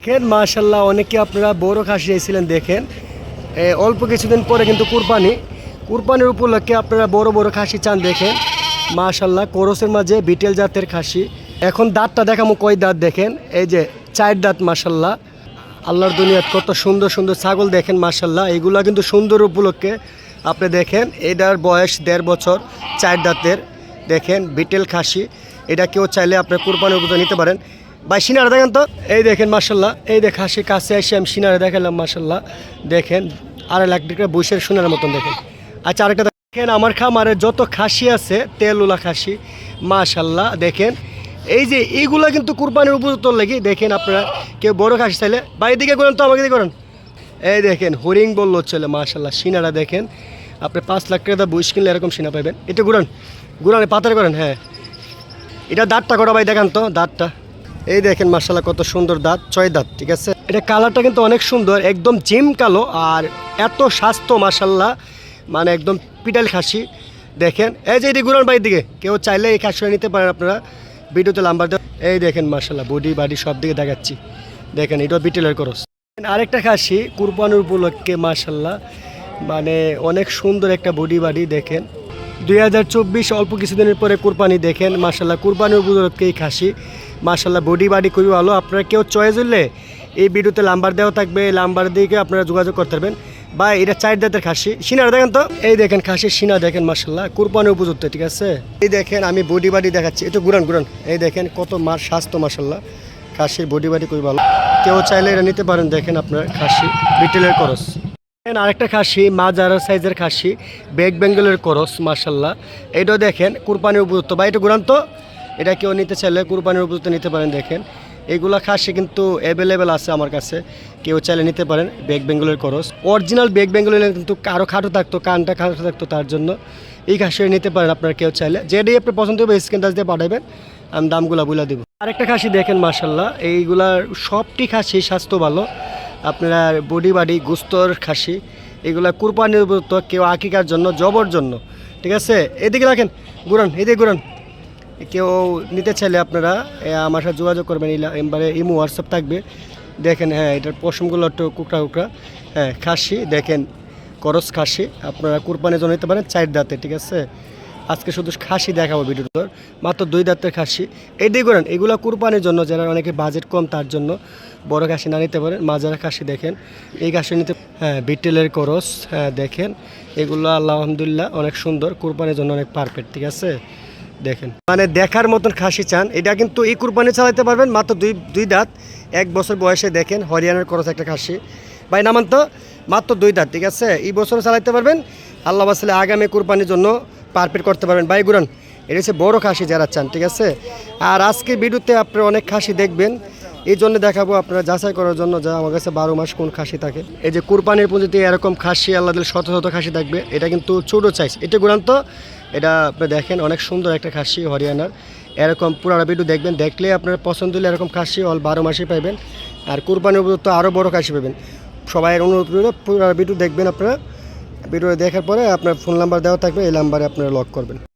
দেখেন মাশাল্লাহ, অনেকে আপনারা বড় খাসি এসেছিলেন দেখেন। অল্প কিছুদিন পরে কিন্তু কুরবানির উপলক্ষে আপনারা বড় বড় খাসি চান দেখেন। মাশাল্লাহ, কোরসের মাঝে বিটেল জাতের খাসি। এখন দাঁতটা দেখামো কয় দাঁত দেখেন, এই যে 4 দাঁত। মাশাল্লাহ, আল্লাহর দুনিয়াত কত সুন্দর সুন্দর ছাগল দেখেন। মাশাল্লাহ, এগুলা কিন্তু সুন্দর উপলক্ষে আপনি দেখেন। এটার বয়স 1.5 বছর, 4 দাঁতের দেখেন বিটেল খাসি। এটা কেউ চাইলে আপনার কুরবানির উপরে নিতে পারেন। ভাই সিনারা দেখেন তো, এই দেখেন মাশাল্লাহ, এই যে খাসি কাছে এসে আমি সিনারা দেখালাম। মাশাল্লাহ দেখেন, 2.5 লাখ টাকা বৈশের সোনার মতন দেখেন। আচ্ছা, আরেকটা দেখেন, আমার খামারে যত খাসি আছে তেলুলা খাসি মাশাল্লাহ দেখেন। এই যে এইগুলা কিন্তু কুরবানির উপযুক্ত লেগে দেখেন। আপনারা কেউ বড় খাসি চাইলে বাইরের দিকে করেন তো, আমাকে দিকে করেন। এই দেখেন হরিং বললো চলে মাশাল্লাহ, সিনারা দেখেন। আপনি 5 লাখ টাকা বৈশ কিনলে এরকম সিনা পাবেন। এটা গুড়ানে পাতারে করেন। হ্যাঁ, এটা দাঁতটা করা ভাই দেখান তো দাঁতটা। এই দেখেন মাশাল্লাহ কত সুন্দর দাঁত, 6 দাঁত। ঠিক আছে, এটা কালারটা কিন্তু অনেক সুন্দর, একদম জিম কালো। আর এত স্বাস্থ্য মাশাল্লাহ, মানে একদম পিটাল খাসি দেখেন। এই যে এটি গুরান বাইর দিকে কেউ চাইলে এই খাসিটা নিতে পারেন আপনারা। ভিডিওতে নাম্বার দেন। এই দেখেন মাশাল্লাহ, বডি বাডি সব দিকে দেখাচ্ছি দেখেন। এটা বিটেলের করস। আরেকটা খাসি কুরবানির উপলক্ষে মাশাল্লাহ, মানে অনেক সুন্দর একটা বডি বাডি দেখেন। 2024 অল্প কিছুদিনের পরে কুরবানি দেখেন। মাশাল্লাহ, কুরবানির উপলক্ষে এই খাসি মাশাল্লাহ বডি বাডি খুবই ভালো। আপনারা কেউ চয়েস হলে এই ভিডিওতে নাম্বার দেওয়া থাকবে, নাম্বার দিকে আপনারা যোগাযোগ করতে পারবেন। বা এটা 4 দাঁতের খাসি। সিনার দেখেন তো, এই দেখেন খাসির সিনা দেখেন মাশাল্লাহ, কুরবানির উপযুক্ত। ঠিক আছে, এই দেখেন আমি বডি বাডি দেখাচ্ছি, একটু গুরান। এই দেখেন কত মার স্বাস্থ্য মাশাল্লাহ, খাসির বডি বাডি খুবই ভালো। কেউ চাইলে এটা নিতে পারেন দেখেন আপনার খাসি বিটেলের করস। আরেকটা খাসি মাঝারা সাইজের খাসি, ব্যাক বেঙ্গলের করস মাশাল্লাহ। এইটাও দেখেন কুরবানির উপযুক্ত। বা এটা গুরান তো, এটা কেউ নিতে চাইলে কুরবানির উপযুক্ত নিতে পারেন দেখেন। এইগুলা খাসি কিন্তু অ্যাভেলেবেল আছে আমার কাছে, কেউ চাইলে নিতে পারেন। ব্যাক বেঙ্গলের করস অরিজিনাল ব্যাক বেঙ্গলের কিন্তু আরও খাটো থাকতো, কানটা খাটো থাকতো, তার জন্য এই খাসি নিতে পারেন আপনারা কেউ চাইলে। যেটাই আপনি পছন্দ হবে স্ক্রিন টাচ দিয়ে পাঠাবেন, আমি দামগুলো বলে দেবো। আরেকটা খাসি দেখেন মাশাল্লাহ, এইগুলার সবটি খাসি স্বাস্থ্য ভালো। আপনারা বডি বাডি গুস্তর খাসি, এগুলা কুরবানির উপযুক্ত, কেউ আকিকার জন্য, জবর জন্য। ঠিক আছে, এদিকে রাখেন গুরান, এদিকে গুরান। কেউ নিতে চাইলে আপনারা আমার সাথে যোগাযোগ করবেন। এবারে ইমো হোয়াটসঅ্যাপ থাকবে দেখেন। হ্যাঁ, এটার পশমগুলো একটু কুকড়া কুকড়া। হ্যাঁ, খাসি দেখেন করস খাসি, আপনারা কুরবানির জন্য নিতে পারেন 4 দাঁতে। ঠিক আছে, আজকে শুধু খাসি দেখাবো ভিডিওতে, মাত্র 2 দাঁতের খাসি। এদিকে করেন, এগুলো কুরবানির জন্য, যারা অনেকে বাজেট কম তার জন্য বড় খাসি না নিতে পারেন। মাজারা খাসি দেখেন, এই খাসি নিতে। হ্যাঁ, বিটেলের করস। হ্যাঁ দেখেন, এগুলো আলহামদুলিল্লাহ অনেক সুন্দর, কুরবানির জন্য অনেক পারফেক্ট। ঠিক আছে, দেখেন মানে দেখার মতন খাসি চান, এটা কিন্তু এই কুরবানি চালাতে পারবেন। মাত্র 2 দাঁত, 1 বছর বয়সে দেখেন হরিয়ানার করস একটা খাসি। ভাই নামান তো, মাত্র 2 দাঁত। ঠিক আছে, এই বছর চালাতে পারবেন। আল্লাহ বাসলে আগামী কুরবানির জন্য পারফেক্ট করতে পারবেন। ভাই গুরান, এটা হচ্ছে বড় খাসি যারা চান। ঠিক আছে, আর আজকে ভিডিওতে আপনারা অনেক খাসি দেখবেন, এই জন্য দেখাবো আপনারা যাচাই করার জন্য যা আমার কাছে 12 মাস কোন খাসি থাকে। এই যে কুরবানির পুঁজিতে এরকম খাসি আল্লাহ দিলে শত শত খাসি থাকবে। এটা কিন্তু ছোটো সাইজ। এটা গুরান তো, এটা আপনি দেখেন অনেক সুন্দর একটা খাসি হরিয়ানার। এরকম পুরানো ভিডিও দেখবেন, দেখলে আপনার পছন্দ হলে এরকম খাসি 12 মাসই পাবেন। আর কুরবানির উপযুক্ত আরও বড় খাসি পাবেন। সবাই অনুরোধ করে পুরো ভিডিও দেখবেন। আপনারা ভিডিও দেখার পরে আপনার ফোন নাম্বার দেওয়া থাকবে, এই নাম্বারে আপনারা লক করবেন।